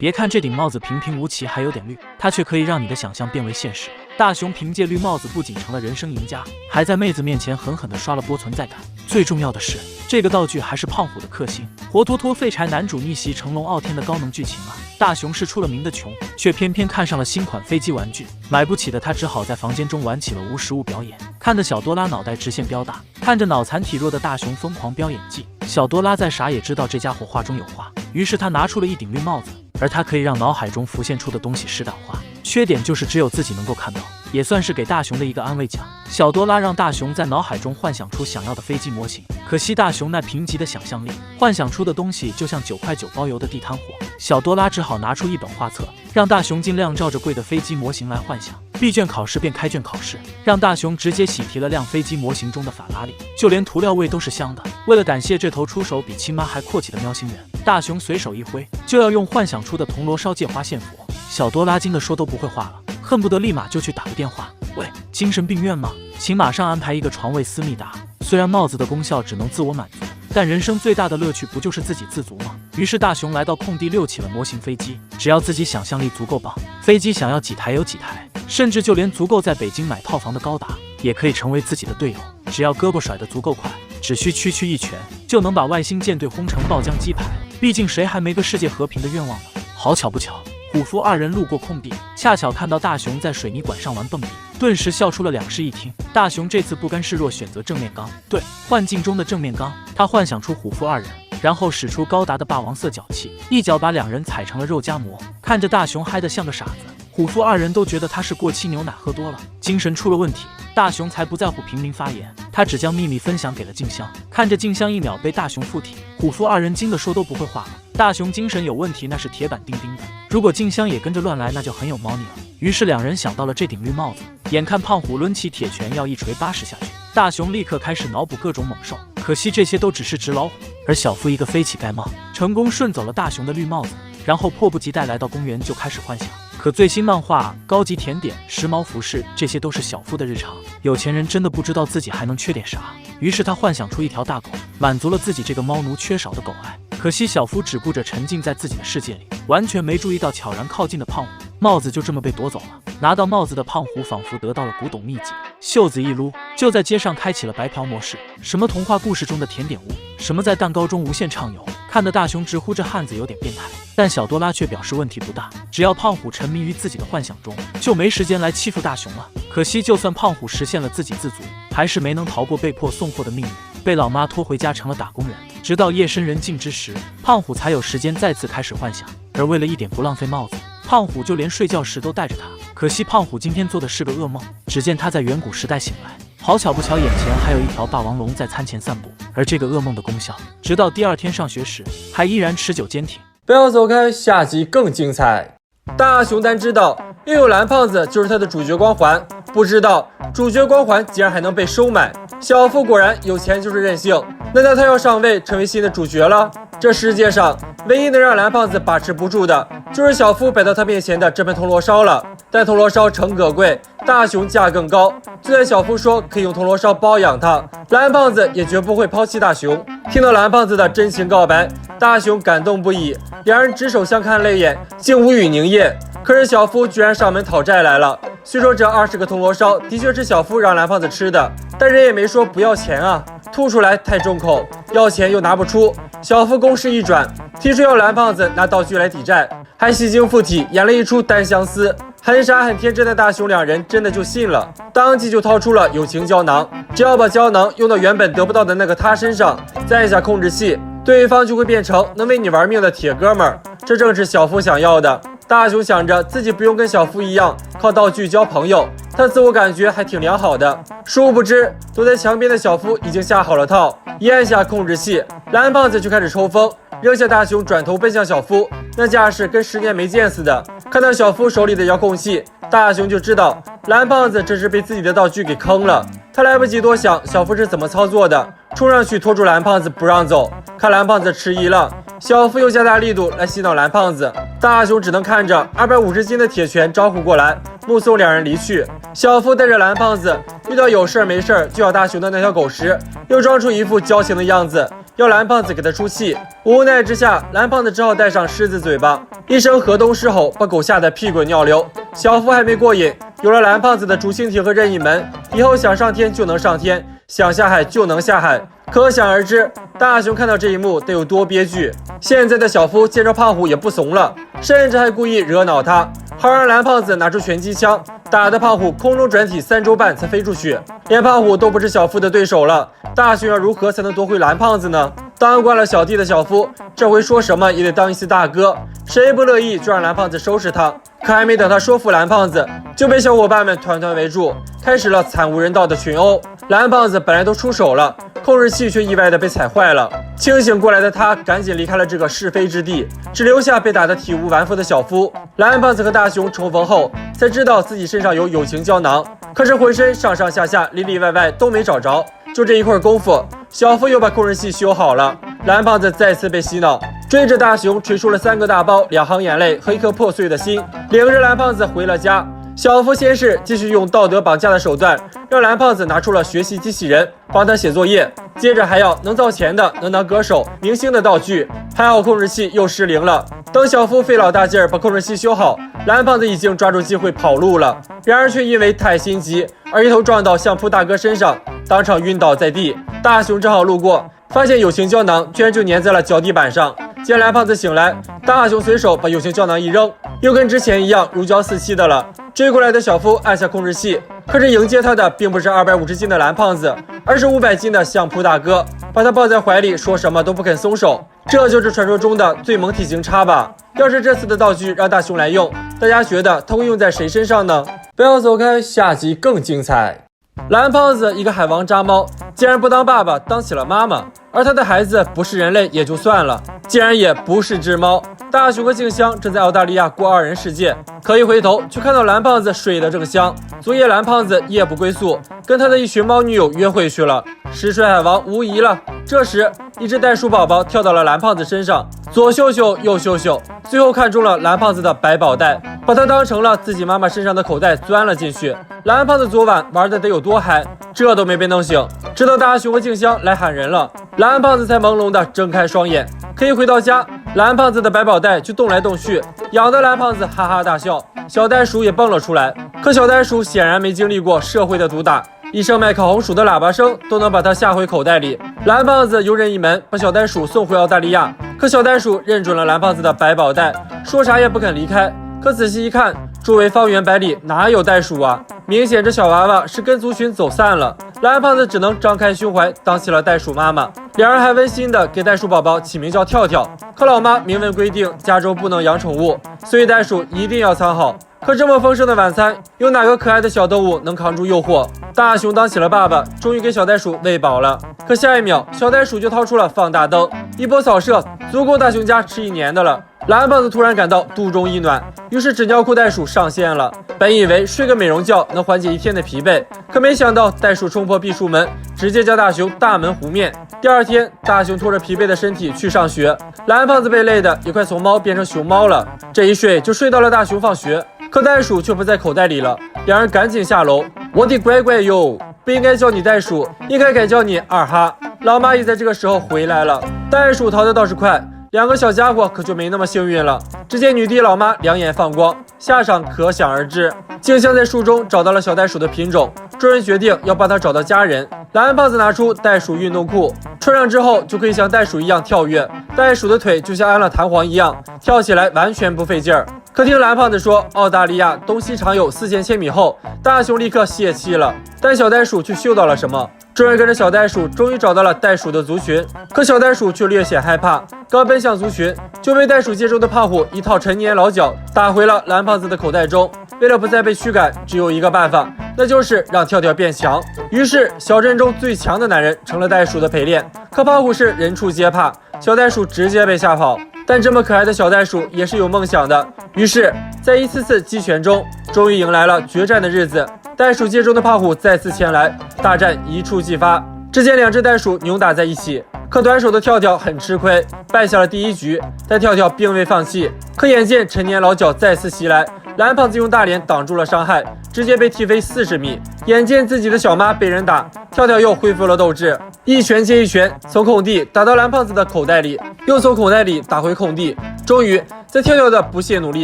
别看这顶帽子平平无奇，还有点绿，它却可以让你的想象变为现实。大雄凭借绿帽子不仅成了人生赢家，还在妹子面前狠狠地刷了波存在感。最重要的是，这个道具还是胖虎的克星，活脱脱废柴男主逆袭成龙傲天的高能剧情啊！大雄是出了名的穷，却偏偏看上了新款飞机玩具，买不起的他只好在房间中玩起了无实物表演，看得小多拉脑袋直线飙大。看着脑残体弱的大雄疯狂飙演技，小多拉再傻也知道这家伙话中有话，于是他拿出了一顶绿帽子，而它可以让脑海中浮现出的东西实感化。缺点就是只有自己能够看到，也算是给大雄的一个安慰奖。小多拉让大雄在脑海中幻想出想要的飞机模型，可惜大雄那贫瘠的想象力，幻想出的东西就像9块9包邮的地摊货。小多拉只好拿出一本画册，让大雄尽量照着贵的飞机模型来幻想。闭卷考试变开卷考试，让大雄直接喜提了辆飞机模型中的法拉利，就连涂料味都是香的。为了感谢这头出手比亲妈还阔气的喵星人，大雄随手一挥，就要用幻想出的铜锣烧借花献佛。小多拉惊得说都不会话了，恨不得立马就去打个电话。喂，精神病院吗？请马上安排一个床位思密达。虽然帽子的功效只能自我满足，但人生最大的乐趣不就是自给自足吗？于是大雄来到空地溜起了模型飞机，只要自己想象力足够棒，飞机想要几台有几台，甚至就连足够在北京买套房的高达也可以成为自己的队友。只要胳膊甩得足够快，只需区区一拳就能把外星舰队轰成爆浆鸡排。毕竟谁还没个世界和平的愿望呢？好巧不巧，虎父二人路过空地，恰巧看到大雄在水泥管上玩蹦迪，顿时笑出了两室一厅。大雄这次不甘示弱，选择正面刚，对，幻境中的正面刚。他幻想出虎父二人，然后使出高达的霸王色脚气，一脚把两人踩成了肉夹馍。看着大雄嗨得像个傻子，虎父二人都觉得他是过期牛奶喝多了，精神出了问题。大雄才不在乎平民发言，他只将秘密分享给了静香。看着静香一秒被大雄附体，虎父二人惊得说都不会话了。大雄精神有问题那是铁板钉钉的，如果静香也跟着乱来，那就很有猫腻了。于是两人想到了这顶绿帽子，眼看胖虎抡起铁拳要一锤巴实下去，大雄立刻开始脑补各种猛兽，可惜这些都只是纸老虎。而小夫一个飞起盖帽，成功顺走了大雄的绿帽子，然后迫不及待来到公园就开始幻想。可最新漫画、高级甜点、时髦服饰，这些都是小夫的日常。有钱人真的不知道自己还能缺点啥，于是他幻想出一条大狗，满足了自己这个猫奴缺少的狗爱。可惜小夫只顾着沉浸在自己的世界里，完全没注意到悄然靠近的胖虎，帽子就这么被夺走了。拿到帽子的胖虎仿佛得到了古董秘籍，袖子一撸，就在街上开启了白嫖模式。什么童话故事中的甜点屋，什么在蛋糕中无限畅游，看得大雄直呼这汉子有点变态。但小多拉却表示问题不大，只要胖虎沉迷于自己的幻想中，就没时间来欺负大雄了。可惜就算胖虎实现了自给自足，还是没能逃过被迫送货的命运，被老妈拖回家成了打工人。直到夜深人静之时，胖虎才有时间再次开始幻想。而为了一点不浪费帽子，胖虎就连睡觉时都带着它。可惜胖虎今天做的是个噩梦，只见他在远古时代醒来，好巧不巧眼前还有一条霸王龙在餐前散步。而这个噩梦的功效，直到第二天上学时还依然持久坚挺。不要走开，下集更精彩。大熊丹知道拥有蓝胖子就是他的主角光环，不知道主角光环竟然还能被收买。小夫果然有钱就是任性，难道他要上位成为新的主角了？这世界上唯一能让蓝胖子把持不住的，就是小夫摆到他面前的这盆铜锣烧了。但铜锣烧诚可贵，大熊价更高。就算小夫说可以用铜锣烧包养他，蓝胖子也绝不会抛弃大熊。听到蓝胖子的真情告白，大熊感动不已，两人执手相看泪眼，竟无语凝噎。可是小夫居然上门讨债来了。虽说这20个铜锣烧的确是小夫让蓝胖子吃的，但人也没说不要钱啊，吐出来太重口，要钱又拿不出。小夫攻势一转，提出要蓝胖子拿道具来抵债，还戏精附体演了一出单相思。很傻很天真的大熊两人真的就信了，当即就掏出了友情胶囊，只要把胶囊用到原本得不到的那个他身上，再下控制器，对方就会变成能为你玩命的铁哥们儿。这正是小夫想要的。大熊想着自己不用跟小夫一样靠道具交朋友，他自我感觉还挺良好的。殊不知躲在墙边的小夫已经下好了套，一按下控制器，蓝胖子就开始抽风，扔下大熊转头奔向小夫，那架势跟10年没见似的。看到小夫手里的遥控器，大熊就知道蓝胖子这是被自己的道具给坑了。他来不及多想小夫是怎么操作的，冲上去拖住蓝胖子不让走。看蓝胖子迟疑了，小夫又加大力度来洗脑蓝胖子，大熊只能看着250斤的铁拳招呼过来，目送两人离去。小夫带着蓝胖子遇到有事没事就咬大熊的那条狗时，又装出一副矫情的样子，要蓝胖子给他出气。无奈之下，蓝胖子只好戴上狮子嘴巴，一声河东狮吼，把狗吓得屁滚尿流。小夫还没过瘾，有了蓝胖子的竹蜻蜓和任意门，以后想上天就能上天，想下海就能下海。可想而知，大雄看到这一幕得有多憋屈。现在的小夫见着胖虎也不怂了，甚至还故意惹恼他，好让蓝胖子拿出拳击枪，打得胖虎空中转体3周半才飞出去。连胖虎都不是小夫的对手了，大雄要如何才能夺回蓝胖子呢？当惯了小弟的小夫，这回说什么也得当一次大哥，谁不乐意就让蓝胖子收拾他。可还没等他说服蓝胖子，就被小伙伴们团团围住，开始了惨无人道的群殴。蓝胖子本来都出手了，控制器却意外的被踩坏了。清醒过来的他赶紧离开了这个是非之地，只留下被打得体无完肤的小夫。蓝胖子和大雄重逢后，才知道自己身上有友情胶囊，可是浑身上上下下里里外外都没找着。就这一会儿功夫，小夫又把控制器修好了。蓝胖子再次被洗脑，追着大雄捶出了3个大包、2行眼泪和一颗破碎的心，领着蓝胖子回了家。小夫先是继续用道德绑架的手段，让蓝胖子拿出了学习机器人，帮他写作业，接着还要能造钱的、能当歌手、明星的道具。还好控制器又失灵了。等小夫费老大劲儿把控制器修好，蓝胖子已经抓住机会跑路了，然而却因为太心急而一头撞到相扑大哥身上，当场晕倒在地。大雄正好路过，发现友情胶囊居然就粘在了脚底板上。见蓝胖子醒来，大雄随手把友情胶囊一扔，又跟之前一样如胶似漆的了。追过来的小夫按下控制器，可是迎接他的并不是250斤的蓝胖子，而是500斤的相扑大哥，把他抱在怀里，说什么都不肯松手。这就是传说中的最萌体型差吧？要是这次的道具让大雄来用，大家觉得他会用在谁身上呢？不要走开，下集更精彩。蓝胖子一个海王渣猫，竟然不当爸爸，当起了妈妈，而他的孩子不是人类也就算了，竟然也不是只猫。大雄和静香正在澳大利亚过2人世界，可一回头却看到蓝胖子睡得正香。昨夜蓝胖子夜不归宿，跟他的一群猫女友约会去了，实锤海王无疑了。这时一只袋鼠宝宝跳到了蓝胖子身上，左嗅嗅右嗅嗅，最后看中了蓝胖子的百宝袋，把它当成了自己妈妈身上的口袋钻了进去。蓝胖子昨晚玩的得有多嗨，这都没被弄醒，直到大雄和静香来喊人了，蓝胖子才朦胧的睁开双眼。可一回到家，蓝胖子的百宝袋就动来动去，痒得蓝胖子哈哈大笑，小袋鼠也蹦了出来。可小袋鼠显然没经历过社会的毒打，一声卖烤红薯的喇叭声都能把它吓回口袋里。蓝胖子由任意门把小袋鼠送回澳大利亚，可小袋鼠认准了蓝胖子的百宝袋，说啥也不肯离开。可仔细一看，周围方圆百里哪有袋鼠啊？明显这小娃娃是跟族群走散了。蓝胖子只能张开胸怀当起了袋鼠妈妈，两人还温馨的给袋鼠宝宝起名叫跳跳。可老妈明文规定加州不能养宠物，所以袋鼠一定要藏好。可这么丰盛的晚餐，有哪个可爱的小动物能扛住诱惑？大雄当起了爸爸，终于给小袋鼠喂饱了。可下一秒，小袋鼠就掏出了放大灯，一波扫射，足够大雄家吃1年的了。蓝胖子突然感到肚中一暖，于是纸尿裤袋鼠上线了。本以为睡个美容觉能缓解一天的疲惫，可没想到袋鼠冲破避暑门，直接将大雄大门糊面。第二天，大雄拖着疲惫的身体去上学，蓝胖子被累的也快从猫变成熊猫了。这一睡就睡到了大雄放学，可袋鼠却不在口袋里了。两人赶紧下楼，我的乖乖哟，不应该叫你袋鼠，应该改叫你二哈。老妈也在这个时候回来了，袋鼠逃得倒是快，两个小家伙可就没那么幸运了。只见女帝老妈两眼放光，下场可想而知。静香在树中找到了小袋鼠的品种，众人决定要帮他找到家人。蓝胖子拿出袋鼠运动裤，穿上之后就可以像袋鼠一样跳跃，袋鼠的腿就像安了弹簧一样，跳起来完全不费劲儿。可听蓝胖子说澳大利亚东西长有4000千米后，大雄立刻泄气了，但小袋鼠却嗅到了什么。众人跟着小袋鼠终于找到了袋鼠的族群，可小袋鼠却略显害怕，刚奔向族群就被袋鼠界中的胖虎一套陈年老脚打回了蓝胖子的口袋中。为了不再被驱赶，只有一个办法，那就是让跳跳变强。于是小镇中最强的男人成了袋鼠的陪练，可胖虎是人畜皆怕，小袋鼠直接被吓跑。但这么可爱的小袋鼠也是有梦想的，于是在一次次击拳中，终于迎来了决战的日子。袋鼠界中的胖虎再次前来，大战一触即发。只见两只袋鼠扭打在一起，可短手的跳跳很吃亏，败下了第一局。但跳跳并未放弃，可眼见陈年老脚再次袭来，蓝胖子用大脸挡住了伤害，直接被踢飞40米。眼见自己的小妈被人打，跳跳又恢复了斗志，一拳接一拳，从空地打到蓝胖子的口袋里，又从口袋里打回空地。终于在跳跳的不懈努力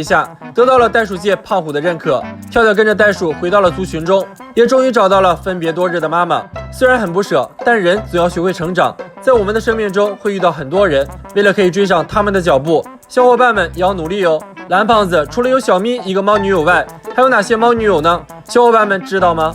下，得到了袋鼠界胖虎的认可。跳跳跟着袋鼠回到了族群中，也终于找到了分别多日的妈妈。虽然很不舍，但人总要学会成长。在我们的生命中会遇到很多人，为了可以追上他们的脚步，小伙伴们也要努力哦。蓝胖子除了有小咪一个猫女友外，还有哪些猫女友呢？小伙伴们知道吗？